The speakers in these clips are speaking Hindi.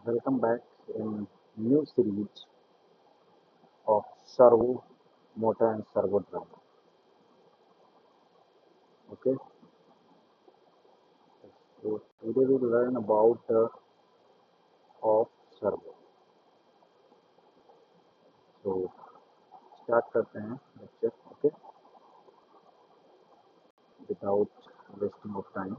Welcome back in new series of servo motor and servo drive. Okay, so today we will learn about of servo. So start करते हैं lecture. Okay, without wasting of time.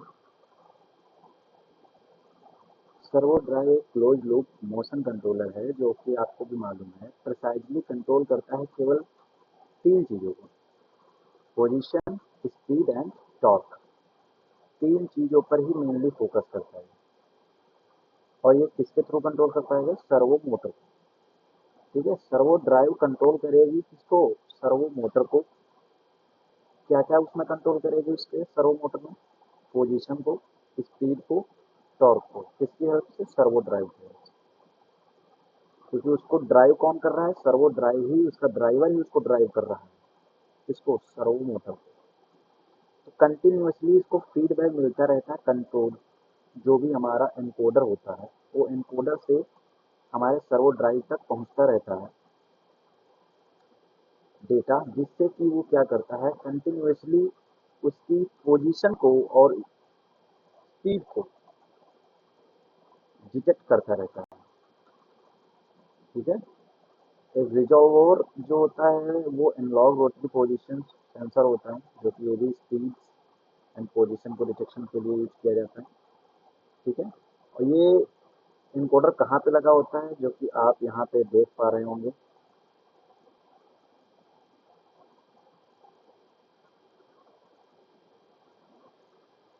Servo drive एक क्लोज लूप मोशन कंट्रोलर है जो कि आपको भी मालूम है प्रिसाइजली कंट्रोल करता है केवल तीन चीज़ों को: पोजीशन, स्पीड एंड टॉर्क। तीन चीज़ों पर ही मेनली फोकस करता है और ये किसके थ्रू कंट्रोल कर पाएगा? Servo motor. ठीक है, सर्वो ड्राइव कंट्रोल करेगी किसको? सर्वो मोटर को। क्या क्या उसमें कंट्रोल करेगी? उसके सर्वो मोटर में पोजीशन को, स्पीड को, टॉर्क को। किसकी हेल्प से? सर्वो ड्राइव की हेल्प से। क्योंकि उसको ड्राइव कौन कर रहा है? सर्वो ड्राइव ही, उसका ड्राइवर ही उसको ड्राइव कर रहा है। किसको? सर्वो मोटर को। तो कंटिन्यूसली इसको फीडबैक मिलता रहता है। कंट्रोल जो भी हमारा एनकोडर होता है वो एनकोडर से हमारे सर्वो ड्राइव तक पहुंचता रहता है डेटा, जिससे कि वो क्या करता है? कंटिन्यूसली उसकी पोजीशन को और स्पीड को डिटेक्ट करता रहता है। ठीक है, एक रिजॉल्वर जो होता है वो एनालॉग रोटरी पोजीशन सेंसर होता है जो कि ये भी स्पीड एंड पोजीशन को डिटेक्शन के लिए यूज किया जाता है। ठीक है, और ये इनकोडर कहाँ पे लगा होता है? जो कि आप यहाँ पे देख पा रहे होंगे।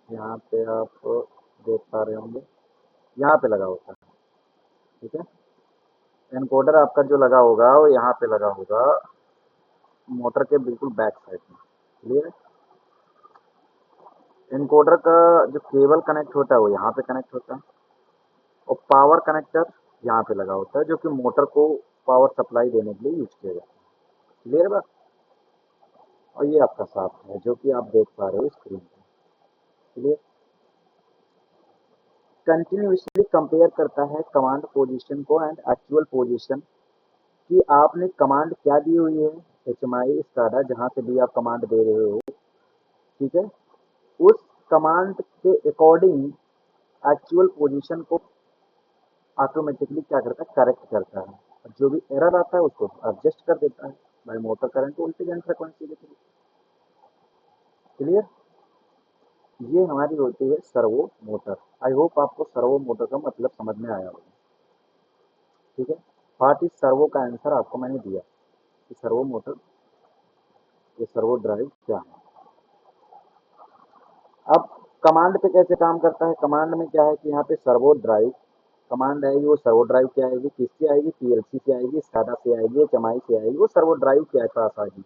यहाँ पे आप देख पा रहे होंगे, यहाँ पे लगा होता है। ठीक है, एनकोडर आपका जो लगा होगा वो यहाँ पे लगा होगा, मोटर के बिल्कुल बैक साइड में। क्लियर है? एनकोडर का जो केबल कनेक्ट होता है वो यहाँ पे कनेक्ट होता है और पावर कनेक्टर यहाँ पे लगा होता है जो कि मोटर को पावर सप्लाई देने के लिए यूज किया जाता है। क्लियर बात? और ये आपका साफ है जो कि आप देख पा रहे हो स्क्रीन पे। क्लियर? कंटिन्यूसली कंपेयर करता है कमांड पोजीशन को एंड एक्चुअल पोजीशन कि आपने कमांड क्या दी हुई है। HMI स्काडा जहाँ से भी आप कमांड दे रहे हो, ठीक है, उस कमांड के अकॉर्डिंग एक्चुअल पोजीशन को ऑटोमेटिकली क्या करता है? करेक्ट करता है। और जो भी एरर आता है उसको एडजस्ट कर देता है by motor current voltage and frequency के थ्रू। क्लियर? ये हमारी होती है सर्वो मोटर। आई होप आपको सर्वो मोटर का मतलब समझ में आया होगा। ठीक है, व्हाट इज सर्वो का आंसर आपको मैंने दिया कि सर्वो मोटर, ये सर्वो ड्राइव क्या है। अब कमांड पे कैसे काम करता है? कमांड में क्या है कि यहाँ पे सर्वो ड्राइव कमांड आएगी, वो सर्वो ड्राइव क्या आएगी? किससे आएगी? PLC से आएगी, स्काडा से आएगी, HMI से आएगी। वो सर्वो ड्राइव क्या पास आएगी।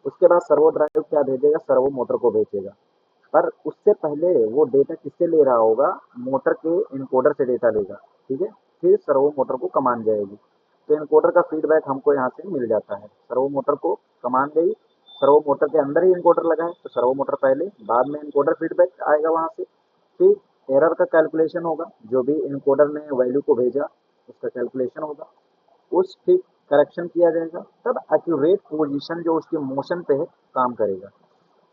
उसके बाद सर्वो ड्राइव क्या भेजेगा? सर्वो मोटर को भेजेगा। पर उससे पहले वो डेटा किससे ले रहा होगा? मोटर के इनकोडर से डेटा लेगा। ठीक है, फिर सर्वो मोटर को कमांड जाएगी। तो इनकोडर का फीडबैक हमको यहाँ से मिल जाता है। सर्वो मोटर को कमांड गई, सर्वो मोटर के अंदर ही इनकोडर लगा है तो सर्वो मोटर पहले, बाद में इनकोडर फीडबैक आएगा वहाँ से। फिर एरर का कैलकुलेशन होगा, जो भी इनकोडर ने वैल्यू को भेजा उसका कैलकुलेशन होगा, उस ठीक करेक्शन किया जाएगा, तब एक्यूरेट पोजीशन जो उसके मोशन पे है काम करेगा।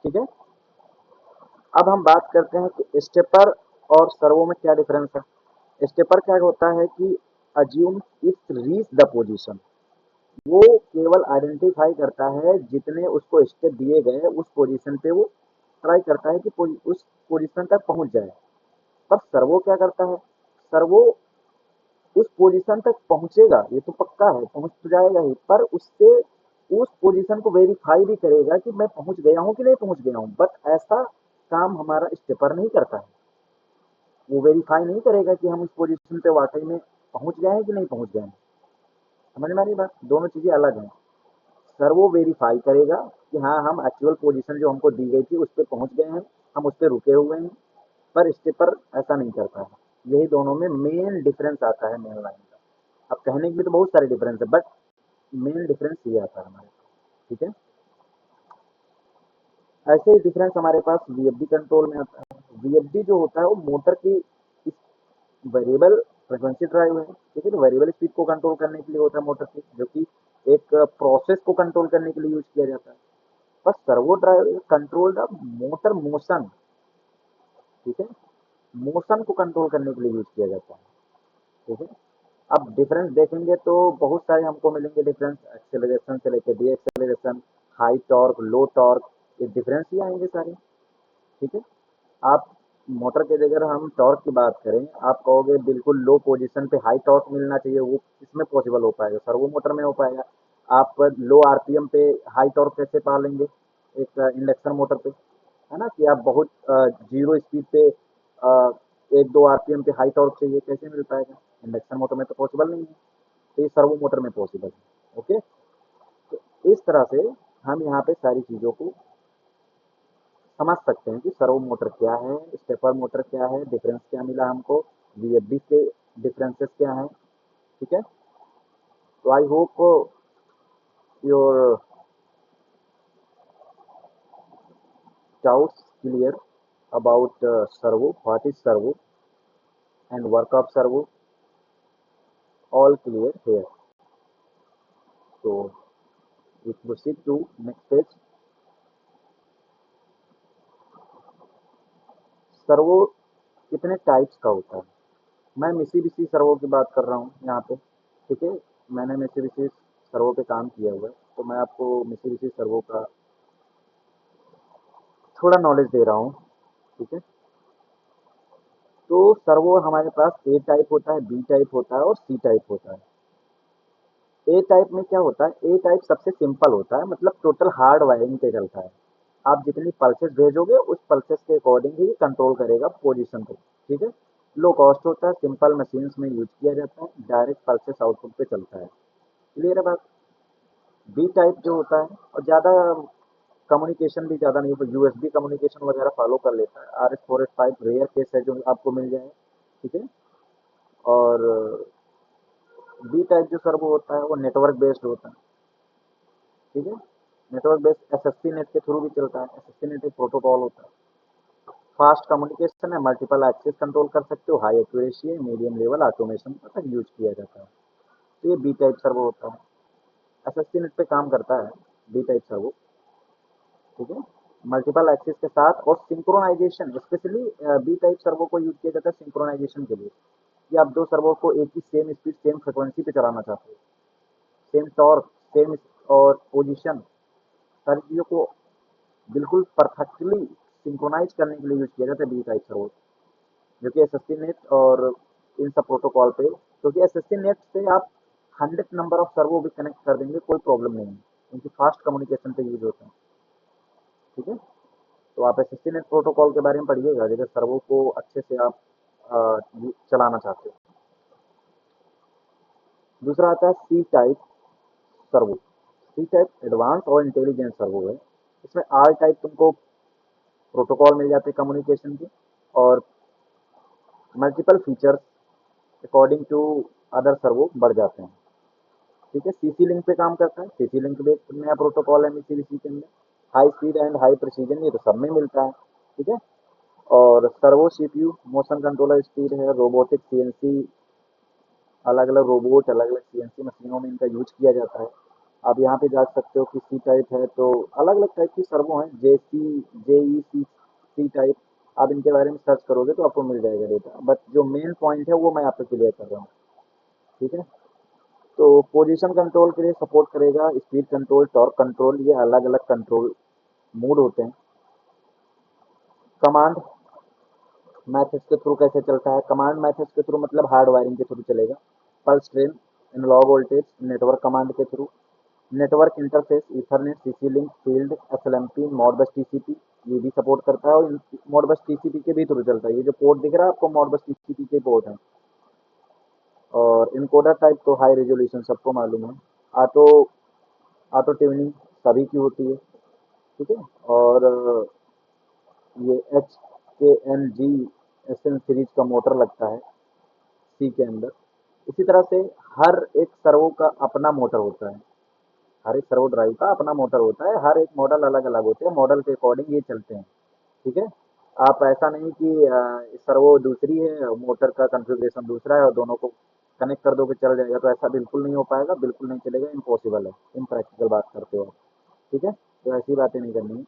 ठीक है, अब हम बात करते हैं कि स्टेपर और सर्वो में क्या डिफरेंस है। स्टेपर क्या होता है कि अज्यूम इस रीच द पोजीशन, वो केवल आइडेंटिफाई करता है जितने उसको स्टेप दिए गए उस पोजीशन पे वो ट्राई करता है कि उस पोजीशन तक पहुंच जाए। पर सर्वो क्या करता है? सर्वो उस पोजीशन तक पहुंचेगा, ये तो पक्का है, पहुंच तो जाएगा ही, पर उससे उस पोजीशन को वेरीफाई भी करेगा कि मैं पहुंच गया हूं कि नहीं पहुंच गया हूं। बट ऐसा काम हमारा स्टेपर नहीं करता है। वो वेरीफाई नहीं करेगा कि हम उस पोजीशन पे वाकई में पहुंच गए हैं कि नहीं पहुंच गए हैं। समझ में आ रही बात? दोनों चीजें अलग हैं। सर वो वेरीफाई करेगा कि हाँ हम एक्चुअल पोजीशन जो हमको दी गई थी उस पर पहुंच गए हैं, हम उस पर रुके हुए हैं। पर स्टेपर ऐसा नहीं करता है। यही दोनों में मेन डिफरेंस आता है, मेन लाइन का। अब कहने के लिए तो बहुत सारे डिफरेंस है, बट मेन डिफरेंस ये आता है हमारे पास। ठीक है, ऐसे ही डिफरेंस हमारे पास VFD कंट्रोल में आता है। VFD जो होता है वो मोटर की वेरिएबल फ्रिक्वेंसी ड्राइव है, ठीक है। तो वेरिएबल स्पीड को कंट्रोल करने के लिए होता है मोटर से, जो कि एक प्रोसेस को कंट्रोल करने के लिए यूज किया जाता है। बस servo drive control the motor motion, ठीक है, मोशन को कंट्रोल करने के लिए यूज किया जाता है, ठीक है। अब डिफरेंस देखेंगे तो बहुत सारे हमको मिलेंगे डिफरेंस, एक्सेलरेशन से लेकर डी एक्सेलरेशन, हाई टॉर्क, लो टॉर्क, ये डिफरेंस ही आएंगे सारे, ठीक है। आप मोटर के अगर हम टॉर्क की बात करें, आप कहोगे बिल्कुल लो पोजीशन पे हाई टॉर्क मिलना चाहिए, वो इसमें पॉसिबल हो पाएगा, सर्वो मोटर में हो पाएगा। आप लो आरपीएम पे हाई टॉर्क कैसे पा लेंगे एक इंडक्शन मोटर पे, है ना, कि आप बहुत जीरो स्पीड पे एक दो आरपीएम पे हाई टॉर्क चाहिए, कैसे मिल पाएगा, इंडक्शन मोटर में तो पॉसिबल नहीं है। तो ये सर्वो मोटर में पॉसिबल है, ओके। तो इस तरह से हम यहाँ पे सारी चीज़ों को समझ सकते हैं कि सर्वो मोटर क्या है, स्टेपर मोटर क्या है, डिफरेंस क्या मिला हमको, वीएफडी के डिफरेंसेस क्या हैं, ठीक है। तो I hope your doubts clear about servo, what is servo and work of servo, all clear here. So we proceed to next page. Servo कितने टाइप्स का होता है, मैं मिसिबिशी सर्वो की बात कर रहा हूँ यहाँ पे, ठीक है। मैंने मिसिबिशी सर्वो पे काम किया हुआ है, तो मैं आपको मिसिबिशी सर्वो का थोड़ा नॉलेज दे रहा हूँ, ठीक है। तो सर्वो हमारे पास ए टाइप होता है, बी टाइप होता है और सी टाइप होता है। ए टाइप में क्या होता है, ए टाइप सबसे सिंपल होता है, मतलब टोटल हार्ड वायरिंग पे चलता है। आप जितनी पल्सेस भेजोगे उस पल्सेस के अकॉर्डिंग ही कंट्रोल करेगा पोजीशन को, ठीक है। लो कॉस्ट होता है, सिंपल मशीन्स में यूज किया जाता है, डायरेक्ट पल्सेस आउटपुट पे चलता है, क्लियर है बात। बी टाइप जो होता है और ज़्यादा कम्युनिकेशन भी ज़्यादा नहीं, यूएसबी कम्युनिकेशन वगैरह फॉलो कर लेता है, RS-485 रेयर केस है जो आपको मिल जाए, ठीक है। और बी टाइप जो सर्वो होता है वो नेटवर्क बेस्ड होता है, ठीक है। नेटवर्क बेस्ड एसएससी नेट के थ्रू भी चलता है, एसएससी नेट एक प्रोटोकॉल होता है, फास्ट कम्युनिकेशन है, मल्टीपल एक्सेस कंट्रोल कर सकते हो, हाई एक्यूरेसी है, मीडियम लेवल ऑटोमेशन तक यूज किया जाता है। तो ये बी टाइप सर्वो होता है, एसएससी नेट पे काम करता है बी टाइप सर्वो, ठीक है। मल्टीपल एक्सेस के साथ और synchronisation, especially B type servo को यूज किया जाता है सिंक्रोनाइजेशन के लिए, कि आप दो सर्वो को एक ही सेम स्पीड सेम फ्रिक्वेंसी पे चलाना चाहते हो, सेम टॉर्क सेम और पोजीशन, सारी चीज़ों को बिल्कुल परफेक्टली सिंक्रोनाइज करने के लिए यूज किया जाता है बी टाइप सर्वो, जो कि एसएससी नेट और इन सब प्रोटोकॉल पे, क्योंकि एसएससी नेट से आप 100 नंबर ऑफ सर्वो भी कनेक्ट कर देंगे, कोई प्रॉब्लम नहीं है, क्योंकि फास्ट कम्युनिकेशन पे यूज होता है, ठीक है। तो आप एसएससी नेट प्रोटोकॉल के बारे में पढ़िएगा जैसे सर्वो को अच्छे से आप चलाना चाहते हो। दूसरा आता है C type servo, C type advance और इंटेलिजेंट सर्वो है। इसमें आर टाइप तुमको प्रोटोकॉल मिल जाते हैं कम्युनिकेशन के, और multiple features according to other servo बढ़ जाते हैं, ठीक है। सीसी लिंक पे काम करता है, सीसी लिंक भी एक नया प्रोटोकॉल है मिसिबिशी के अंदर, high speed and high precision, ये तो सब में मिलता है, ठीक है। और servo CPU motion controller speed है, रोबोटिक सीएनसी, अलग अलग रोबोट अलग अलग सीएनसी मशीनों में इनका यूज किया जाता है। आप यहाँ पे जान सकते हो कि सी टाइप है तो अलग अलग टाइप की सर्वो हैं, सी टाइप, आप इनके बारे में सर्च करोगे तो आपको मिल जाएगा डेटा, बट जो मेन पॉइंट है वो मैं आपको क्लियर कर रहा हूँ, ठीक है। तो पोजीशन कंट्रोल के लिए सपोर्ट करेगा, स्पीड कंट्रोल, टॉर्क कंट्रोल, ये अलग अलग कंट्रोल मोड होते हैं। कमांड मैथड्स के थ्रू कैसे चलता है, कमांड मैथड्स के थ्रू मतलब हार्ड वायरिंग के थ्रू चलेगा, pulse train, analogue voltage, network command के through, network interface, ethernet, CC link, field, SLMP, modbus TCP, ये भी सपोर्ट करता है, और मॉडबस टीसीपी के भी थ्रू चलता है, ये जो पोर्ट दिख रहा है आपको मॉडबस टीसीपी के पोर्ट है। और इनकोडर टाइप तो हाई रेजोल्यूशन सबको मालूम है, ऑटो ऑटो ट्यूनिंग सभी की होती है, ठीक है। और ये HKNG SN सीरीज का मोटर लगता है सी के अंदर। इसी तरह से हर एक सर्वो का अपना मोटर होता है, हर एक सर्वो ड्राइव का अपना मोटर होता है, हर एक मॉडल अलग अलग होते हैं, मॉडल के अकॉर्डिंग ये चलते हैं, ठीक है। आप ऐसा नहीं कि सर्वो दूसरी है और मोटर का कॉन्फ़िगरेशन दूसरा है और दोनों को कनेक्ट कर दोगे चल जाएगा, तो ऐसा बिल्कुल नहीं हो पाएगा, बिल्कुल नहीं चलेगा, इम्पॉसिबल है, इम्प्रैक्टिकल बात करते हो आप, ठीक है? तो ऐसी बातें नहीं करनी है।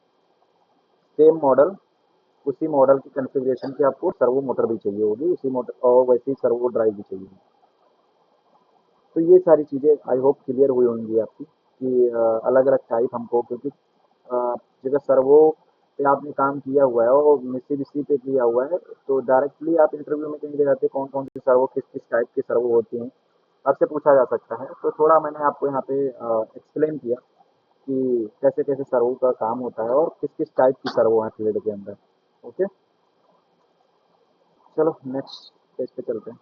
सेम मॉडल, उसी मॉडल की कॉन्फ़िगरेशन की आपको सर्वो मोटर भी चाहिए होगी, उसी मोटर और वैसी सर्वो ड्राइव भी चाहिए होगी। तो ये सारी चीज़ें आई होप क्लियर हुई होंगी आपकी कि अलग-अलग टाइप हमको, क्योंकि जगह सर्वो पे आपने काम किया हुआ है और मित्सुबिशी पे किया हुआ है, तो डायरेक्टली आप इंटरव्यू में कहीं दे जाते हैं कौन-कौन सी सर्वो किस-किस टाइप की सर्वो होती हैं, आपसे पूछा जा सकता है। तो थोड़ा मैंने आपको यहाँ पे एक्सप्लेन किया कि कैसे-कैसे सर्वो का काम होता है और किस-किस टाइप की सर्वो है फील्ड के अंदर। ओके, चलो नेक्स्ट पेज पे चलते हैं।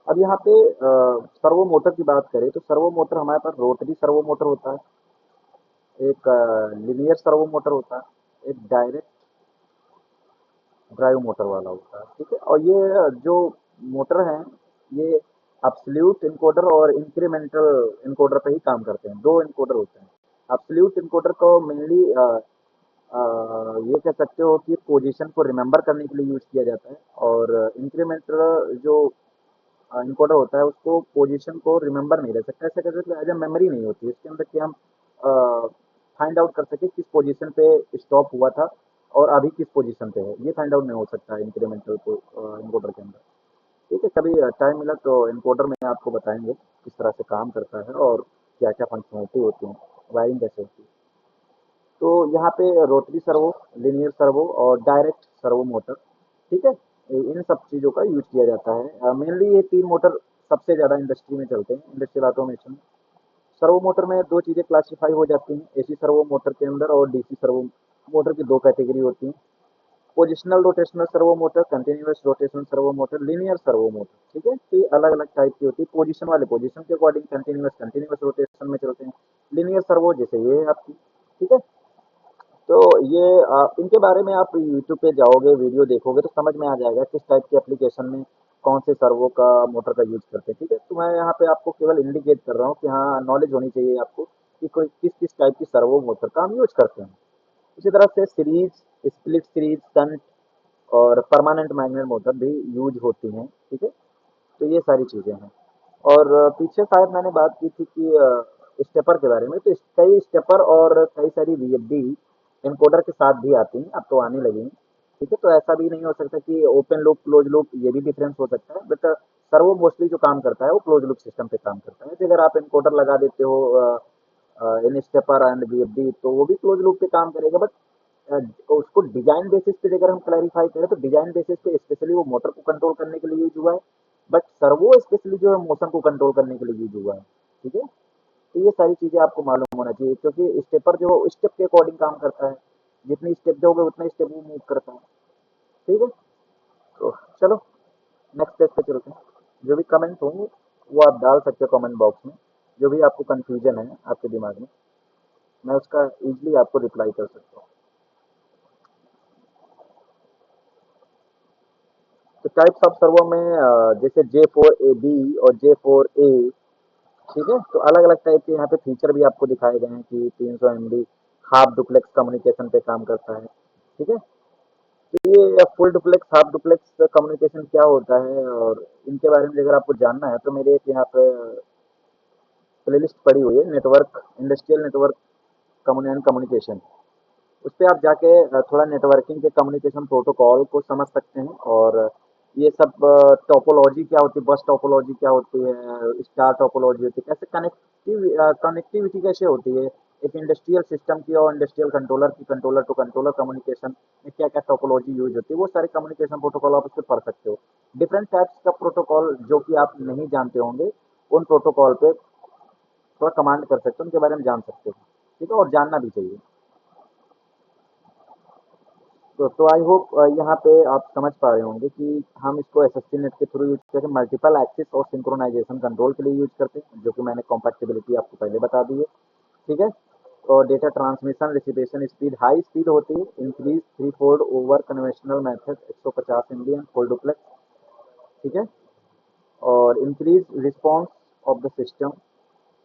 अब यहाँ पे सर्वो मोटर की बात करें तो सर्वो मोटर हमारे पास रोटरी सर्वो मोटर होता है, एक लीनियर सर्वो मोटर होता है, एक डायरेक्ट ड्राइव मोटर वाला होता है, ठीक है? और ये जो मोटर हैं, ये एब्सोल्यूट इनकोडर और इंक्रीमेंटल इनकोडर पे ही काम करते हैं, दो इनकोडर होते हैं। एब्सोल्यूट इनकोडर को मेनली ये कह सकते हो कि पोजीशन को रिमेंबर करने के लिए यूज किया जाता है, और इंक्रीमेंटल जो इनकोडर होता है उसको पोजीशन को रिमेंबर नहीं रह सकता, ऐसे कहते हैं एज ए मेमोरी नहीं होती इसके अंदर कि हम फाइंड आउट कर सके किस पोजीशन पे स्टॉप हुआ था और अभी किस पोजीशन पे है, ये फाइंड आउट नहीं हो सकता है इंक्रीमेंटल को इनकोडर के अंदर। ठीक है, कभी टाइम मिला तो इनकोडर में आपको बताएंगे किस तरह से काम करता है और क्या क्या फंक्शनलिटी होती है, वायरिंग कैसे होती है। तो यहाँ पे रोटरी सर्वो, लिनियर सर्वो और डायरेक्ट सर्वो मोटर, ठीक है, इन सब चीज़ों का यूज किया जाता है। मेनली ये तीन मोटर सबसे ज़्यादा इंडस्ट्री में चलते हैं, इंडस्ट्रियल ऑटोमेशन। सर्वो मोटर में दो चीज़ें क्लासिफाई हो जाती हैं एसी सर्वो मोटर के अंदर, और डीसी सर्वो मोटर की दो कैटेगरी होती हैं, positional rotational servo motor, continuous rotational servo motor, linear servo motor, ठीक है? तो ये अलग अलग टाइप की होती है, पोजीशन वाले पोजीशन के अकॉर्डिंग, कंटिन्यूअस कंटिन्यूअस रोटेशन में चलते हैं, लीनियर सर्वो जैसे ये है आपकी, ठीक है? तो ये इनके बारे में आप यूट्यूब पे जाओगे, वीडियो देखोगे तो समझ में आ जाएगा किस टाइप के एप्लीकेशन में कौन से सर्वो का मोटर का यूज करते हैं, ठीक है? तो मैं यहाँ पे आपको केवल इंडिकेट कर रहा हूँ कि हाँ, नॉलेज होनी चाहिए आपको कि कोई किस किस टाइप की सर्वो मोटर का हम यूज करते हैं। इसी तरह से सीरीज, स्प्लिट सीरीज, शंट और परमानेंट मैग्नेट मोटर भी यूज होती हैं, ठीक है? तो ये सारी चीज़ें हैं। और पीछे शायद मैंने बात की थी कि स्टेपर के बारे में, तो कई स्टेपर और कई सारी वीएफडी इनकोडर के साथ भी आती हैं, अब तो आने लगी हैं, ठीक है? तो ऐसा भी नहीं हो सकता कि ओपन लूप क्लोज लूप, ये भी डिफरेंस हो सकता है, बट सर्वो मोस्टली जो काम करता है वो क्लोज लूप सिस्टम पे काम करता है। तो अगर आप इनकोडर लगा देते हो इन स्टेपर एंड वीएफडी, तो वो भी क्लोज लूप पे काम करेगा, बट उसको डिजाइन बेसिस पे अगर हम क्लैरिफाई करें तो डिजाइन बेसिस पे स्पेशली वो मोटर को कंट्रोल करने के लिए यूज हुआ है, बट सर्वो स्पेशली जो है मोशन को कंट्रोल करने के लिए यूज हुआ है, ठीक है? तो ये सारी चीजें आपको मालूम होना चाहिए, क्योंकि स्टेपर जो है स्टेप के अकॉर्डिंग काम करता है, जितनी स्टेप दोगे उतना स्टेप वो मूव करता है, ठीक है? तो चलो नेक्स्ट पेज पे चलते हैं। जो भी कमेंट होंगे वो आप डाल सकते हो कमेंट बॉक्स में, जो भी आपको कंफ्यूजन है आपके दिमाग में, मैं उसका इजीली आपको रिप्लाई कर सकता हूँ। तो टाइप्स ऑफ सर्वो में जैसे J4AB और J4A, ठीक है? तो अलग अलग टाइप के यहाँ पे फीचर भी आपको दिखाए गए हैं कि 300 MB हाफ डुप्लेक्स कम्युनिकेशन पे काम करता है, ठीक है? तो ये full duplex half duplex communication क्या होता है और इनके बारे में अगर आपको जानना है तो मेरे एक यहाँ पे प्लेलिस्ट पड़ी हुई है, नेटवर्क इंडस्ट्रियल नेटवर्क कम्युनिकेशन, उस पे आप जाके थोड़ा नेटवर्किंग के कम्युनिकेशन प्रोटोकॉल को समझ सकते हैं, और ये सब टोपोलॉजी क्या होती है, बस टोपोलॉजी क्या होती है, स्टार टोपोलॉजी होती है, कैसे कनेक्टिविटी कैसे होती है एक इंडस्ट्रियल सिस्टम की और इंडस्ट्रियल कंट्रोलर की, कंट्रोलर टू कंट्रोलर कम्युनिकेशन में क्या क्या टोपोलॉजी यूज होती है, वो सारे कम्युनिकेशन प्रोटोकॉल आप उससे पढ़ सकते हो। डिफरेंट टाइप्स का प्रोटोकॉल जो कि आप नहीं जानते होंगे, उन प्रोटोकॉल पे थोड़ा कमांड कर सकते हो, उनके बारे में जान सकते हो, ठीक है? और जानना भी चाहिए। तो आई होप यहाँ पे आप समझ पा रहे होंगे कि हम इसको एसएससी नेट के थ्रू यूज करके मल्टीपल एक्सिस और सिंक्रोनाइजेशन कंट्रोल के लिए यूज करते हैं, जो कि मैंने कॉम्पैक्टिबिलिटी आपको पहले बता दी है, ठीक है? और data transmission receivation speed high speed होती है, increase three fold over conventional method 150 MB full duplex, ठीक है? और increase response of the system,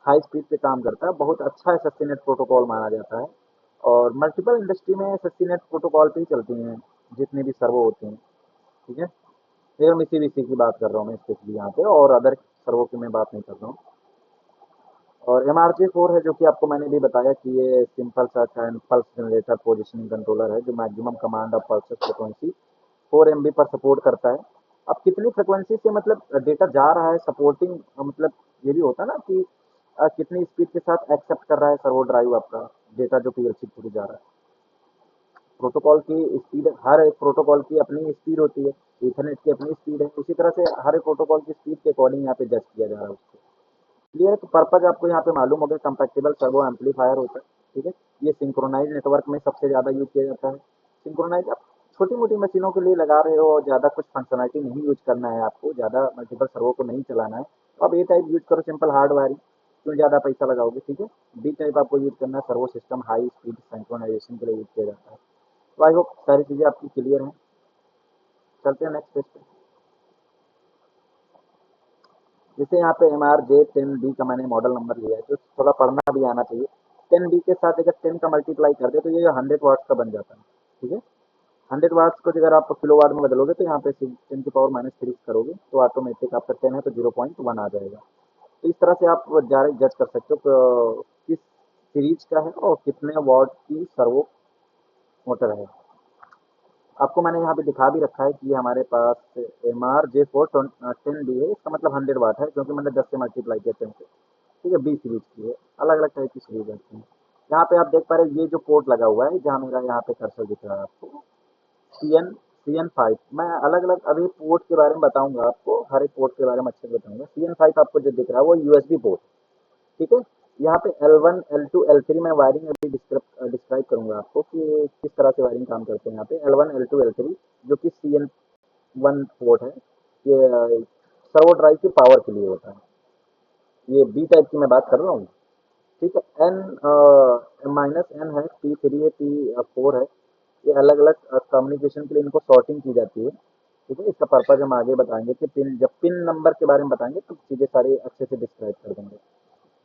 high speed पे काम करता है, बहुत अच्छा एसएससी नेट प्रोटोकॉल माना जाता है। और मल्टीपल इंडस्ट्री में सस्टीनेट प्रोटोकॉल पे ही चलती हैं जितने भी सर्वो होते हैं, ठीक है। ये मैं इसी की बात कर रहा हूँ मैं स्पेशली यहाँ पे, और अदर सर्वो की मैं बात नहीं कर रहा हूँ। और MRJ4 है जो कि आपको मैंने भी बताया कि ये सिंपल सा पल्स जनरेटर पोजिशनिंग कंट्रोलर है जो maximum command of pulse frequency 4 MB पर सपोर्ट करता है। अब कितनी फ्रिक्वेंसी से मतलब डेटा जा रहा है सपोर्टिंग, मतलब ये भी होता है ना कि कितनी स्पीड के साथ एक्सेप्ट कर रहा है सर्वो ड्राइव आपका डेटा जो PLC थ्रू जा रहा है। प्रोटोकॉल की स्पीड, हर एक प्रोटोकॉल की अपनी स्पीड होती है, इथरनेट की अपनी स्पीड है, उसी तरह से हर एक प्रोटोकॉल की स्पीड के अकॉर्डिंग यहाँ पे जज किया जा रहा है उसको। क्लियर है? तो पर्पज आपको यहाँ पे मालूम हो गया, कंपैक्टेबल सर्वो एम्पलीफायर होता है, ठीक है। ये सिंक्रोनाइज नेटवर्क में सबसे ज़्यादा यूज किया जाता है। सिंक्रोनाइज आप छोटी मोटी मशीनों के लिए लगा रहे हो, ज़्यादा कुछ फंक्शनलिटी नहीं यूज करना है आपको, ज़्यादा मल्टीपल सर्वो को नहीं चलाना है, तो आप ए टाइप यूज करो, सिंपल हार्ड वायरिंग, क्यों ज़्यादा पैसा लगाओगे, ठीक है। बी टाइप आपको यूज करना है, servo system high speed synchronisation के लिए यूज किया जाता है। तो आई होप सारी चीज़ें आपकी क्लियर हैं। चलते हैं नेक्स्ट पेज पे। जैसे यहाँ पे MRJ10B का मैंने मॉडल नंबर लिया है, तो थोड़ा पढ़ना भी आना चाहिए। 10B के साथ अगर 10 का मल्टीप्लाई कर दे तो ये 100 वाट्स का बन जाता है, ठीक है। 100 वाट्स को अगर आप किलो वाट में बदलोगे तो यहाँ पे 10⁻³ करोगे तो ऑटोमेटिक आपका 10 है तो 0.1 आ जाएगा। तो इस तरह से आप डायरेक्ट जज कर सकते हो किस सीरीज का है और कितने वॉट की सर्वो मोटर है। आपको मैंने यहाँ पे दिखा भी रखा है कि हमारे पास MRJ410B है, इसका मतलब 100 वाट है क्योंकि मैंने 10 से मल्टीप्लाई किया 10 से, ठीक है। 20 सीरीज की है, अलग अलग टाइप की सीरीज आती है। यहाँ पे आप देख पा रहे हैं ये जो पोर्ट लगा हुआ है, जहाँ मेरा यहाँ पे कर्सर दिख रहा है आपको, CN5। मैं अलग अलग अभी पोर्ट के बारे में बताऊंगा आपको, हर एक पोर्ट के बारे में अच्छे से बताऊंगा। CN5 आपको जो दिख रहा है वो USB पोर्ट, ठीक है। यहाँ पे L1 L2 L3 में वायरिंग अभी डिस्क्राइब करूंगा आपको कि किस तरह से वायरिंग काम करते हैं। यहाँ पे L1 L2 L3 जो कि CN1 पोर्ट है, ये सर्वो ड्राइव की पावर के लिए होता है। ये बी टाइप की मैं बात कर रहा हूँ, ठीक है। N-N है, P3 है, P4 है, ये अलग अलग कम्युनिकेशन के लिए इनको सॉर्टिंग की जाती है, ठीक है। इसका पर्पज हम आगे बताएंगे कि जब पिन नंबर के बारे में बताएंगे तो चीज़ें सारी अच्छे से डिस्क्राइब कर देंगे।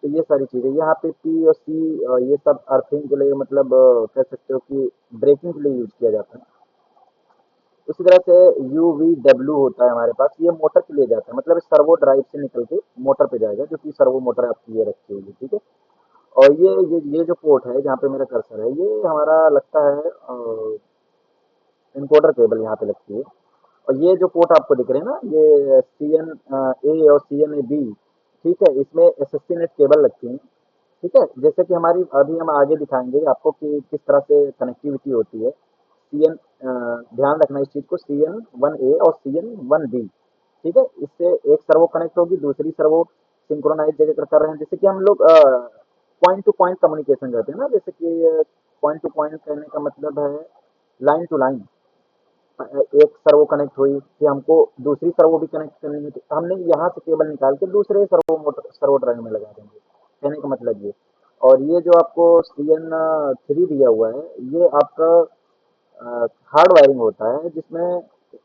तो ये सारी चीज़ें यहाँ पे P और C ये सब अर्थिंग के लिए मतलब कह सकते हो कि ब्रेकिंग के लिए यूज किया जाता है। उसी तरह से UVW होता है हमारे पास, ये मोटर के लिए जाता है, मतलब सर्वो ड्राइव से निकल के मोटर पे जाएगा, जो कि सर्वो मोटर आपकी ये रखी हुई है, ठीक है। और ये जो पोर्ट है जहाँ पे मेरा कर्सर है, ये हमारा लगता है इनकोडर केबल यहाँ पे लगती है। और ये जो पोर्ट आपको दिख रहे हैं ना, ये CNA और CNAB, ठीक है, इसमें SSC नेट केबल लगती है, ठीक है। जैसे कि हमारी अभी हम आगे दिखाएंगे आपको कि किस तरह से कनेक्टिविटी होती है। ध्यान रखना इस चीज़ को, CN1A और CN1B, ठीक है। इससे एक सर्वो कनेक्ट होगी, दूसरी सर्वो सिंक्रोनाइज जगह कर रहे हैं, जैसे कि हम लोग पॉइंट टू पॉइंट कम्युनिकेशन करते हैं ना, जैसे कि पॉइंट टू पॉइंट कहने का मतलब है लाइन टू लाइन। एक सर्वो कनेक्ट हुई, फिर हमको दूसरी सर्वो भी कनेक्ट करनी है, तो हमने यहाँ से केबल निकाल के दूसरे सर्वो ड्राइव में लगा देंगे, कहने का मतलब ये। और ये जो आपको CN3 दिया हुआ है, ये आपका हार्ड वायरिंग होता है, जिसमें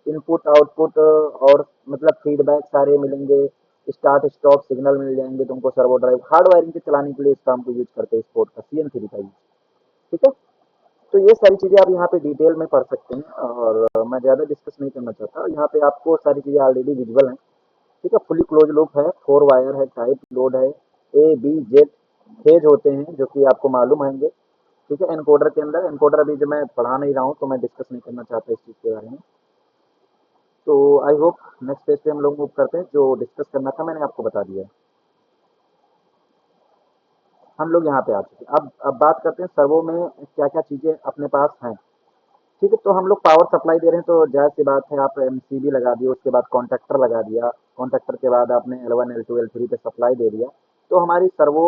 इनपुट आउटपुट और मतलब फीडबैक सारे मिलेंगे, स्टार्ट स्टॉप सिग्नल मिल जाएंगे तुमको। सर्वो ड्राइव हार्ड वायरिंग के चलाने के लिए इस काम को यूज करते हैं, इस पोर्ट का, CN3 का यूज, ठीक है। तो ये सारी चीज़ें आप यहाँ पे डिटेल में पढ़ सकते हैं, और मैं ज़्यादा डिस्कस नहीं करना चाहता। यहाँ पे आपको सारी चीज़ें ऑलरेडी विजुअल हैं, ठीक है। फुली क्लोज लूप है, 4 वायर है, टाइप लोड है, A B Z फेज होते हैं जो कि आपको मालूम होंगे, ठीक है। एनकोडर के अंदर, एनकोडर अभी जो मैं पढ़ा नहीं रहा हूँ तो मैं डिस्कस नहीं करना चाहता इस चीज़ के बारे में। तो आई होप नेक्स्ट पेज पे हम लोग मूव करते हैं, जो डिस्कस करना था मैंने आपको बता दिया है। हम लोग यहाँ पे आ चुके हैं, अब बात करते हैं सर्वो में क्या क्या चीज़ें अपने पास हैं, ठीक है। तो हम लोग पावर सप्लाई दे रहे हैं तो जाहिर सी बात है, आप MCB लगा दिए, उसके बाद कॉन्टैक्टर लगा दिया, कॉन्टैक्टर के बाद आपने L1 L2 L3 पे सप्लाई दे दिया, तो हमारी सर्वो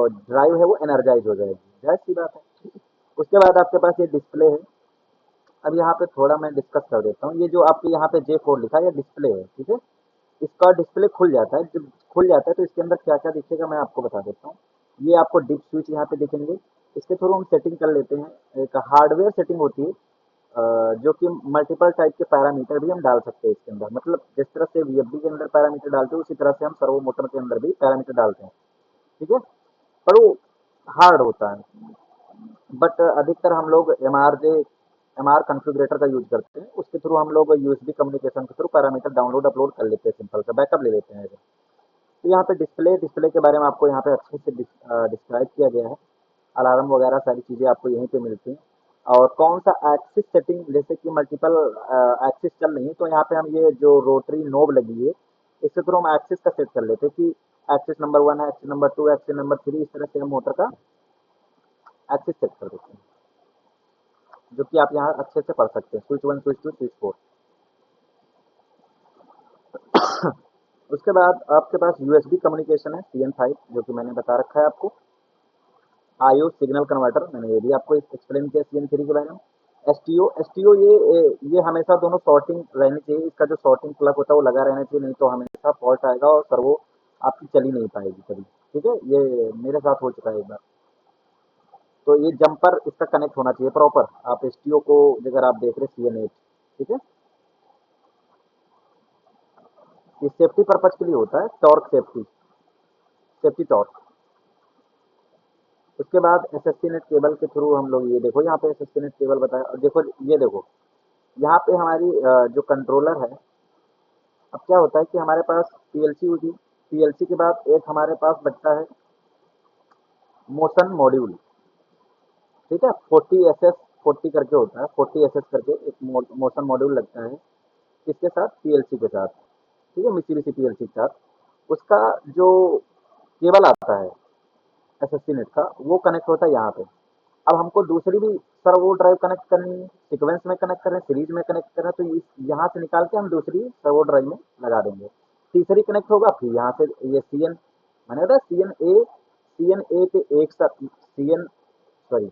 ड्राइव है वो एनर्जाइज हो जाएगी, जाहिर सी बात है। उसके बाद आपके पास ये डिस्प्ले है। अब यहाँ पे थोड़ा मैं डिस्कस कर देता हूँ, ये जो आपके यहाँ पे J4 लिखा है ये डिस्प्ले है, ठीक है। इसका डिस्प्ले खुल जाता है, जब खुल जाता है तो इसके अंदर क्या क्या दिखेगा मैं आपको बता देता हूँ। ये आपको डिप स्विच यहाँ पे दिखेंगे, इसके थ्रू हम सेटिंग कर लेते हैं। एक हार्डवेयर सेटिंग होती है, जो कि मल्टीपल टाइप के पैरामीटर भी हम डाल सकते हैं इसके अंदर, मतलब जिस तरह से VFD के अंदर पैरामीटर डालते हैं उसी तरह से हम सर्वो मोटर के अंदर भी पैरामीटर डालते हैं, ठीक है। पर वो हार्ड होता है, बट अधिकतर हम लोग एमआर कॉन्फ़िगरेटर का यूज़ करते हैं। उसके थ्रू हम लोग यूएसबी कम्युनिकेशन के थ्रू पैरामीटर डाउनलोड अपलोड कर लेते हैं, सिंपल सा बैकअप ले लेते हैं। तो यहाँ पे डिस्प्ले के बारे में आपको यहाँ पे अच्छे से डिस्क्राइब किया गया है। अलार्म वगैरह सारी चीज़ें आपको यहीं पे मिलती हैं। और कौन सा एक्सिस सेटिंग, जैसे कि मल्टीपल एक्सिस चल रही है, तो यहाँ पे हम ये जो रोटरी नोब लगी है, इसके थ्रू हम एक्सिस का सेट कर लेते हैं कि एक्सिस नंबर 1 है, एक्सिस नंबर 2, एक्सिस नंबर 3, इस तरह से हम मोटर का एक्सिस सेट कर देते हैं, जो कि आप यहाँ अच्छे से पढ़ सकते हैं, स्विच 1, स्विच 2, स्विच 4। उसके बाद आपके पास यूएसबी कम्युनिकेशन है, CN5, जो कि मैंने बता रखा है आपको। आईओ सिग्नल कन्वर्टर, मैंने ये भी आपको एक्सप्लेन किया CN3 के बारे में। एसटीओ ये हमेशा दोनों शॉर्टिंग रहनी चाहिए, इसका जो शॉर्टिंग प्लग होता है वो लगा रहना चाहिए, नहीं तो हमेशा फॉल्ट आएगा और सर्वो आपकी चल ही नहीं पाएगी कभी। ठीक है, ये मेरे साथ हो चुका है एक बार। तो ये जंपर इसका कनेक्ट होना चाहिए प्रॉपर। आप एसटीओ को अगर आप देख रहे CN8, ठीक है, ये सेफ्टी पर्पज के लिए होता है, टॉर्क सेफ्टी, सेफ्टी टॉर्क। उसके बाद एसएससी नेट केबल के थ्रू हम लोग, ये देखो यहाँ पे एसएससी नेट केबल बताया, और देखो ये देखो यहाँ पे हमारी जो कंट्रोलर है। अब क्या होता है कि हमारे पास पीएलसी होगी, पीएलसी के बाद एक हमारे पास बचता है मोशन मॉड्यूल। ठीक है, 40 एस 40 करके होता है, 40 एस करके एक मोशन मॉड्यूल लगता है, किसके साथ, पीएलसी के साथ। ठीक है, मिसी पीएलसी के साथ। उसका जो केबल आता है एसएससी नेट का, वो कनेक्ट होता है यहाँ पे। अब हमको दूसरी भी सर्वो ड्राइव कनेक्ट करनी है, सीक्वेंस में कनेक्ट करें, सीरीज में कनेक्ट करें, तो इस यहाँ से निकाल के हम दूसरी सर्वो ड्राइव में लगा देंगे। तीसरी कनेक्ट होगा, फिर यहाँ से ये CN, मैंने बताया CN ए पे एक साथ, CN1A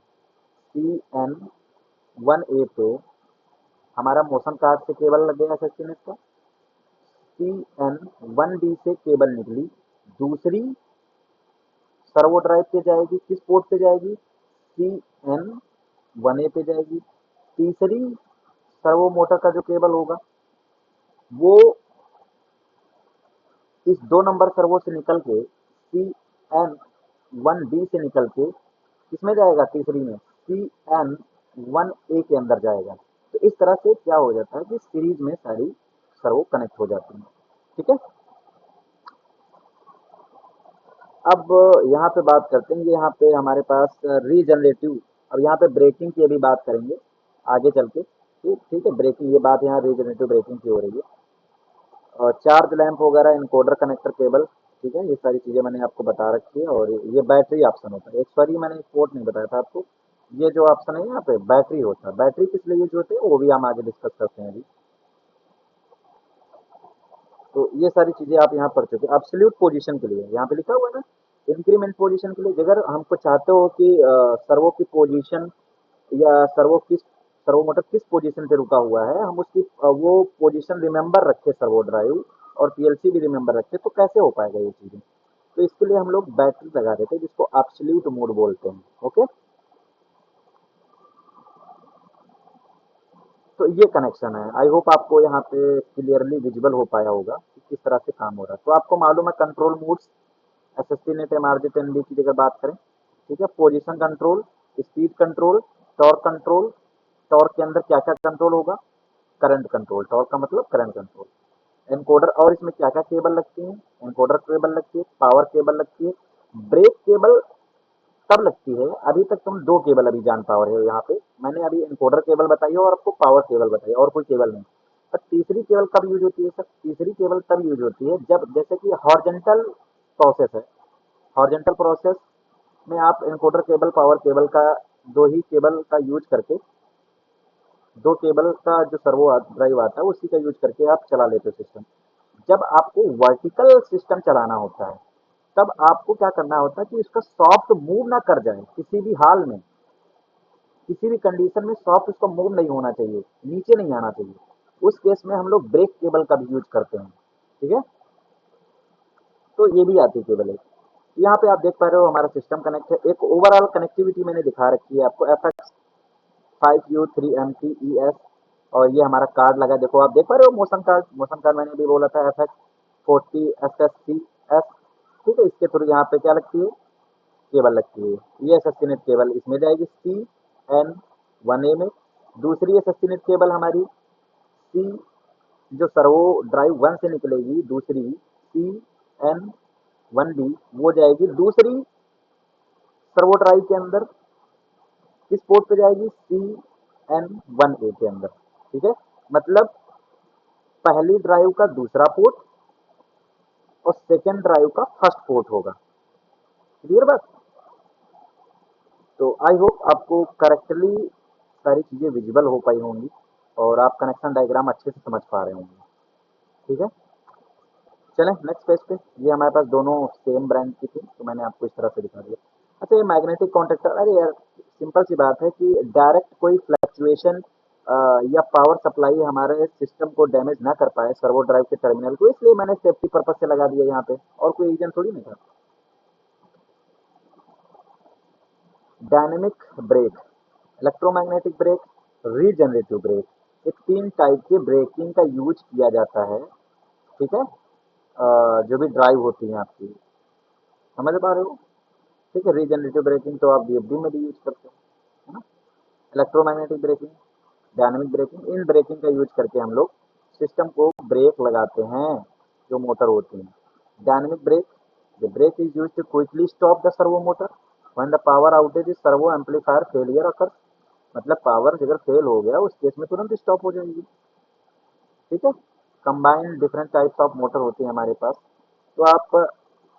पे हमारा मोशन कार्ड से केबल लग गया एसएससी नेट का। CN1B से केबल निकली, दूसरी सर्वो ड्राइव पे जाएगी, किस पोर्ट पे जाएगी, CN1A पे जाएगी। तीसरी सर्वो मोटर का जो केबल होगा वो इस 2 नंबर सर्वो से निकल के CN1B से निकल के किसमें जाएगा, तीसरी में CN1A के अंदर जाएगा। तो इस तरह से क्या हो जाता है कि सीरीज में सारी सर्वो कनेक्ट हो जाती है। ठीक है, अब यहाँ पे बात करते हैं, यहाँ पे हमारे पास रीजनरेटिव। अब यहाँ पे ब्रेकिंग की अभी बात करेंगे आगे चल के। ठीक है, ब्रेकिंग, ये बात यहाँ रीजनरेटिव ब्रेकिंग की हो रही है। और चार्ज लैंप वगैरह, इनकोडर कनेक्टर केबल, ठीक है, ये सारी चीज़ें मैंने आपको बता रखी है। और ये बैटरी ऑप्शन होता है, एक सॉरी मैंने पोर्ट नहीं बताया था आपको। ये जो ऑप्शन है यहाँ पे बैटरी होता है, बैटरी किस लिए यूज होते हैं वो भी हम आगे डिस्कस करते हैं अभी। तो ये सारी चीज़ें आप यहाँ पढ़ चुके हैं। एब्सोल्यूट पोजीशन के लिए यहाँ पे लिखा हुआ है ना, इंक्रीमेंट पोजीशन के लिए अगर हमको चाहते हो कि सर्वो की पोजीशन या सर्वो मोटर किस पोजीशन पे रुका हुआ है, हम उसकी वो पोजीशन रिमेंबर रखे सर्वो ड्राइव और पीएलसी भी रिमेंबर रखे, तो कैसे हो पाएगा ये चीज़ें। तो इसके लिए हम लोग बैटरी लगा देते हैं, जिसको एब्सोल्यूट मोड बोलते हैं। ओके, तो ये कनेक्शन है। आई होप आपको यहाँ पे क्लियरली विजिबल हो पाया होगा कि किस तरह से काम हो रहा है। तो आपको मालूम है control modes, SSC net MRG10B की अगर बात करें। ठीक है, position control, speed control, torque control. Torque के अंदर क्या क्या कंट्रोल होगा, करंट कंट्रोल, टॉर्क का मतलब करंट कंट्रोल। एनकोडर, और इसमें क्या क्या केबल लगती है, एनकोडर केबल लगती है, पावर केबल लगती है, ब्रेक केबल तब लगती है, अभी तक तुम 2 केबल अभी जान पा रहे हो यहाँ पे। मैंने अभी एनकोडर केबल बताई है और आपको पावर केबल बताई है, और कोई केबल नहीं। पर तीसरी केबल कब यूज होती है सर, तीसरी केबल तब यूज होती है जब, जैसे कि हॉरिजॉन्टल प्रोसेस है, हॉरिजॉन्टल प्रोसेस में आप एनकोडर केबल पावर केबल का, 2 ही केबल का यूज करके, 2 केबल का जो सर्वो ड्राइव आता है उसी का यूज करके आप चला लेते हो सिस्टम। जब आपको वर्टिकल सिस्टम चलाना होता है, तब आपको क्या करना होता है कि इसका सॉफ्ट मूव ना कर जाए किसी भी हाल में, किसी भी कंडीशन में सॉफ्ट उसका मूव नहीं होना चाहिए, नीचे नहीं आना चाहिए। उस केस में हम लोग ब्रेक केबल का भी यूज करते हैं। ठीक है, तो ये भी आती केबल है। यहाँ पे आप देख पा रहे हो हमारा सिस्टम कनेक्ट है। एक ओवरऑल कनेक्टिविटी मैंने दिखा रखी है आपको, FX5U3MTES। और ये हमारा कार्ड लगा है, देखो आप देख पा रहे हो मोशन कार्ड, मोशन कार्ड मैंने भी बोला था FX40SSCS। ठीक है, इसके थ्रू यहाँ पे क्या लगती है, केबल लगती है। ये सस्टेनेट केबल इसमें जाएगी CN1A में। दूसरी सस्टेनेट केबल हमारी सी जो सर्वो ड्राइव 1 से निकलेगी, दूसरी CN1B वो जाएगी दूसरी सर्वो ड्राइव के अंदर। किस पोर्ट पे जाएगी? CN1A के अंदर। ठीक है, मतलब पहली ड्राइव का दूसरा पोर्ट और सेकेंड ड्राइव का फर्स्ट पोर्ट होगा। क्लियर बात? तो आई होप आपको करेक्टली सारी चीजें विजिबल हो पाई होंगी और आप कनेक्शन डायग्राम अच्छे से समझ पा रहे होंगे। ठीक है, चलें नेक्स्ट पेज पे। ये हमारे पास दोनों सेम ब्रांड की थी तो मैंने आपको इस तरह से दिखा दिया। अच्छा, ये मैग्नेटिक कॉन्टेक्टर, अरे यार सिंपल सी बात है कि डायरेक्ट कोई फ्लक्चुएशन या पावर सप्लाई हमारे सिस्टम को डैमेज ना कर पाए सर्वो ड्राइव के टर्मिनल को, इसलिए मैंने सेफ्टी पर्पज से लगा दिया यहाँ पे, और कोई रीजन थोड़ी नहीं था। Dynamic brake, electromagnetic brake, regenerative brake, ये तीन टाइप के ब्रेकिंग का यूज किया जाता है। ठीक है, जो भी ड्राइव होती है आपकी, समझ पा रहे हो? ठीक है, रीजनरेटिव ब्रेकिंग तो आप बीएफडी में भी यूज करते हो, है ना। इलेक्ट्रोमैग्नेटिक ब्रेकिंग, डायनेमिक ब्रेकिंग, इन ब्रेकिंग का यूज करके हम लोग सिस्टम को ब्रेक लगाते हैं जो मोटर होती है। Dynamic brake, the brake is use to quickly stop the servo motor when the power outage is servo amplifier failure occur. मतलब पावर अगर फेल हो गया उस केस में तुरंत स्टॉप हो जाएगी। ठीक है, combined different types of motor होती है हमारे पास, तो आप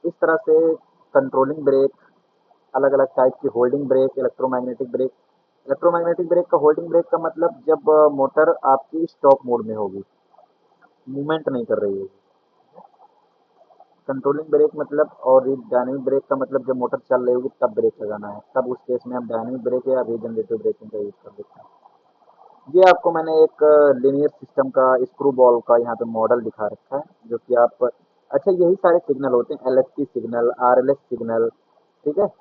इस तरह से कंट्रोलिंग ब्रेक, अलग अलग टाइप की holding brake, electromagnetic brake. Electromagnetic brake का होल्डिंग ब्रेक का मतलब जब मोटर आपकी स्टॉप मोड में होगी, मूवमेंट नहीं कर रही होगी। कंट्रोलिंग ब्रेक मतलब, और डायनेमिक ब्रेक का मतलब जब मोटर चल रही होगी तब ब्रेक लगाना है, तब उस केस में हम डायनेमिक ब्रेक या रीजनरेटिव ब्रेकिंग का यूज कर देते हैं। ये आपको मैंने एक लीनियर सिस्टम का स्क्रू बॉल का यहाँ पे मॉडल दिखा रखा है, जो कि आप, अच्छा यही सारे सिग्नल होते हैं, LSP सिग्नल, RLS सिग्नल। ठीक है,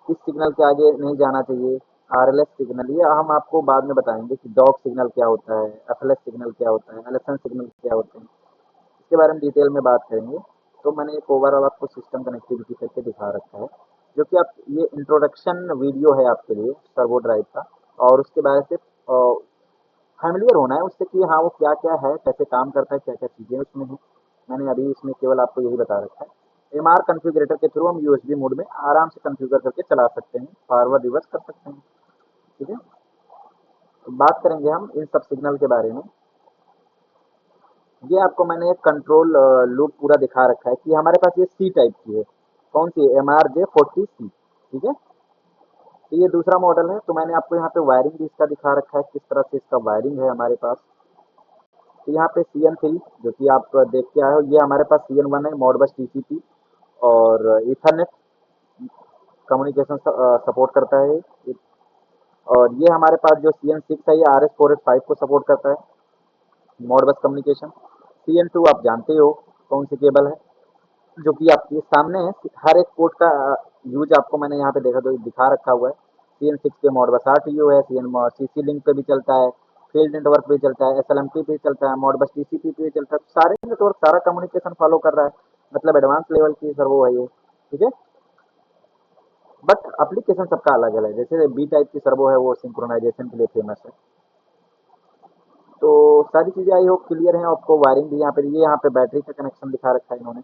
इस सिग्नल के आगे नहीं जाना चाहिए। RLS सिग्नल ये हम आपको बाद में बताएंगे कि डॉग सिग्नल क्या होता है, FLS सिग्नल क्या होता है, LSN सिग्नल क्या होते हैं, इसके बारे में डिटेल में बात करेंगे। तो मैंने एक ओवरऑल आपको सिस्टम कनेक्टिविटी करके दिखा रखा है, जो कि आप, ये इंट्रोडक्शन वीडियो है आपके लिए सर्वो ड्राइव का, और उसके बारे से फैमिलियर होना है उससे कि हाँ वो क्या क्या है, कैसे काम करता है, क्या क्या चीज़ें उसमें हैं। मैंने अभी इसमें केवल आपको यही बता रखा है। MR कॉन्फ़िगरेटर के थ्रू हम USB मोड में आराम से कॉन्फ़िगर करके चला सकते हैं, फॉरवर्ड रिवर्स कर सकते हैं। ठीक है, तो बात करेंगे हम इन सब सिग्नल के बारे में। ये आपको मैंने एक कंट्रोल लूप पूरा दिखा रखा है कि हमारे पास ये सी टाइप की है। कौन सी? MRJ40C। ठीक है, तो ये दूसरा मॉडल है। तो मैंने आपको यहाँ पे वायरिंग भी इसका दिखा रखा है, किस तरह से इसका वायरिंग है हमारे पास। तो यहाँ पे CN3 जो कि आप देख के आए हो, ये हमारे पास CN1 है, मॉडबस TCP और ईथरनेट कम्युनिकेशन सपोर्ट करता है। और ये हमारे पास जो CN6 है, ये RS485 को सपोर्ट करता है, मॉडबस कम्युनिकेशन। CN2 आप जानते हो कौन सी केबल है, जो कि आपके सामने है। हर एक पोर्ट का यूज आपको मैंने यहाँ पे देखा तो दिखा रखा हुआ है। CN6 पे मॉडबस RTU है, CC लिंक पे भी चलता है, फील्ड नेटवर्क पे चलता है, SLMP पे चलता है, मॉडबस TCP पे चलता है। सारे नेटवर्क सारा कम्युनिकेशन फॉलो कर रहा है, मतलब एडवांस लेवल की सर्वो है ये। ठीक है, बट एप्लीकेशन सबका अलग अलग है। जैसे बी टाइप की सर्वो है वो सिंक्रोनाइजेशन के लिए फेमस है। तो सारी चीज़ें आई होप क्लियर हैं आपको। वायरिंग भी यहाँ पे, ये यहाँ पे बैटरी का कनेक्शन दिखा रखा है इन्होंने।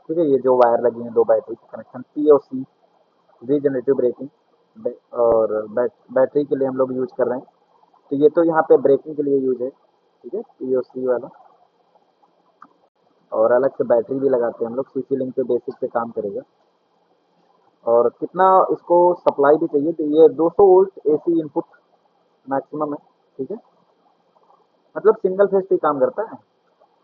ठीक है, ये जो वायर लगी हैं दो बैटरी के कनेक्शन, POC रीजनरेटिव ब्रेकिंग, और बैटरी के लिए हम लोग यूज कर रहे हैं। तो ये तो यहाँ पे ब्रेकिंग के लिए यूज है। ठीक है, POC वाला, और अलग से बैटरी भी लगाते हैं हम लोग, CC लिंक पे बेसिक पे काम करेगा। और कितना इसको सप्लाई भी चाहिए, तो ये 200 वोल्ट AC इनपुट मैक्सिमम है। ठीक है, मतलब सिंगल फेज पे ही काम करता है,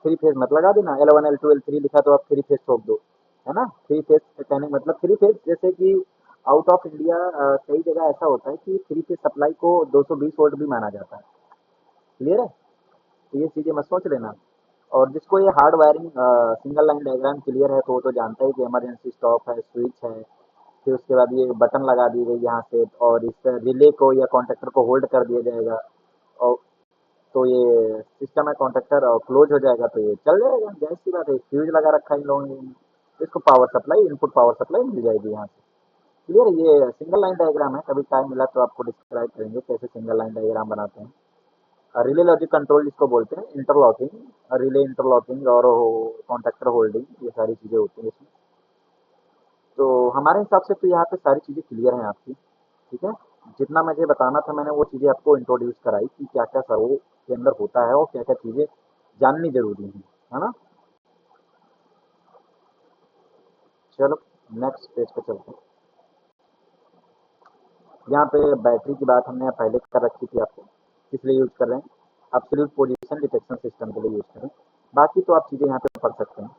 थ्री फेज मत लगा देना। L1 L2 L3 लिखा तो आप थ्री फेज ठोक दो, है ना। थ्री फेज कहने का मतलब थ्री फेज, जैसे कि आउट ऑफ इंडिया कई जगह ऐसा होता है कि थ्री फेज सप्लाई को 220 वोल्ट भी माना जाता है। क्लियर है, तो ये चीज़ें मत सोच लेना। और जिसको ये hard wiring single line diagram clear है तो वो तो जानता है कि इमरजेंसी स्टॉप है, स्विच है, फिर उसके बाद ये बटन लगा दी गई यहाँ से, और इस रिले को या कॉन्टेक्टर को होल्ड कर दिया जाएगा, और तो ये सिस्टम है कॉन्ट्रेक्टर और क्लोज हो जाएगा तो ये चल जाएगा। जाहिर सी बात है, फ्यूज लगा रखा है इन लोगों ने, तो इसको power supply, input power supply मिल जाएगी यहाँ से। क्लियर है? ये सिंगल लाइन डायग्राम है, कभी टाइम मिला तो आपको डिस्क्राइब करेंगे कैसे सिंगल लाइन डायग्राम बनाते हैं। रिले लॉजिक कंट्रोल जिसको बोलते हैं, इंटरलॉकिंग, रिले इंटरलॉकिंग और कॉन्टेक्टर होल्डिंग, ये सारी चीज़ें होती हैं इसमें। तो हमारे हिसाब से तो यहाँ पे सारी चीज़ें क्लियर हैं आपकी, ठीक है। जितना मुझे बताना था मैंने वो चीज़ें आपको इंट्रोड्यूस कराई कि क्या क्या सर्वो के अंदर होता है और क्या क्या चीज़ें जाननी जरूरी हैं, है ना। चलो नेक्स्ट पेज पे चलते हैं। यहाँ पे बैटरी की बात हमने पहले कर रखी थी आपको, किस लिए यूज कर रहे हैं, एब्सोल्यूट पोजीशन डिटेक्शन सिस्टम के लिए यूज करें। बाकी तो आप चीज़ें यहाँ पे पढ़ सकते हैं,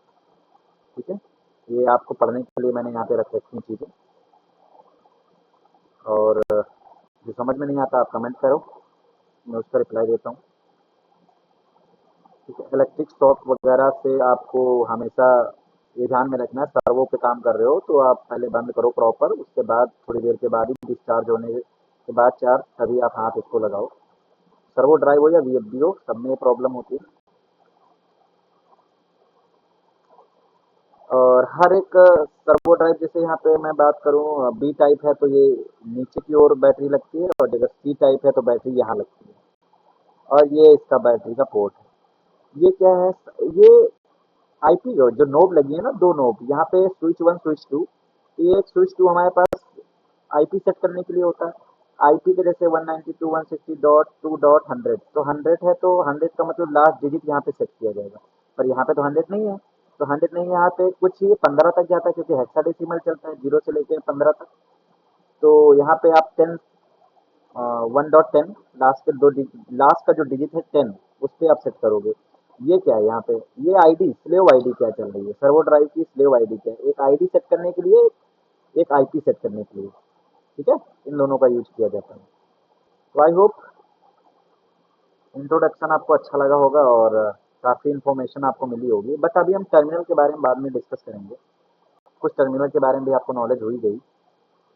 ठीक है। ये आपको पढ़ने के लिए मैंने यहाँ पे रख रखी हैं चीज़ें। और जो समझ में नहीं आता आप कमेंट करो, मैं उसका रिप्लाई देता हूँ, ठीक है। इलेक्ट्रिक शॉक वगैरह से आपको हमेशा ये ध्यान में रखना है, सर्वो पे काम कर रहे हो तो आप पहले बंद करो प्रॉपर, उसके बाद थोड़ी देर के बाद ही डिस्चार्ज होने के बाद चार्ज, तभी आप हाथ उसको लगाओ। सर्वो ड्राइव हो या वीएफडी हो, सब में ये प्रॉब्लम होती है। और हर एक सर्वो ड्राइव, जैसे यहाँ पे मैं बात करूँ बी टाइप है तो ये नीचे की ओर बैटरी लगती है, और अगर सी टाइप है तो बैटरी यहाँ लगती है, और ये इसका बैटरी का पोर्ट है। ये क्या है, ये आईपी जो नोब लगी है ना, दो नोब यहाँ पे, स्विच वन स्विच टू, ये एक स्विच टू हमारे पास आईपी सेट करने के लिए होता है। आईपी के जैसे 192.160.2.100, तो 100 है तो 100 का मतलब लास्ट डिजिट यहाँ पे सेट किया जाएगा, पर यहाँ पे तो 100 नहीं है। तो 100 नहीं है यहाँ पे, कुछ ये 15 तक जाता है क्योंकि हेक्साडेसिमल चलता है 0 से लेकर 15 तक। तो यहाँ पे आप 10, 1.10, लास्ट के दो लास्ट का जो डिजिट है 10, उस पर आप सेट करोगे। ये क्या है यहाँ पे, ये आईडी स्लेव आईडी क्या चल रही है, सर्वो ड्राइव की स्लेव आईडी क्या है, एक आईडी सेट करने के लिए, एक आईपी सेट करने के लिए, ठीक है। इन दोनों का यूज किया जाता है। तो आई होप इंट्रोडक्शन आपको अच्छा लगा होगा और काफ़ी इन्फॉर्मेशन आपको मिली होगी। बट अभी हम टर्मिनल के बारे में बाद में डिस्कस करेंगे। कुछ टर्मिनल के बारे में भी आपको नॉलेज हुई गई,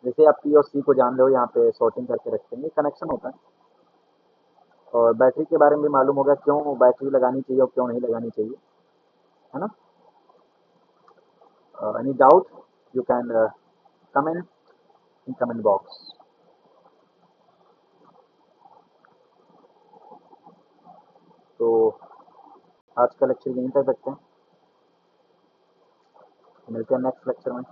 जैसे आप पी और सी को जान लो, यहाँ पे शॉर्टिंग करके रखते हैं, कनेक्शन होता है। और बैटरी के बारे में भी मालूम होगा, क्यों बैटरी लगानी चाहिए और क्यों नहीं लगानी चाहिए, है ना। Any doubt you can comment in comment box. तो आज का लेक्चर यहीं तक रखते हैं, मिलते हैं नेक्स्ट लेक्चर में।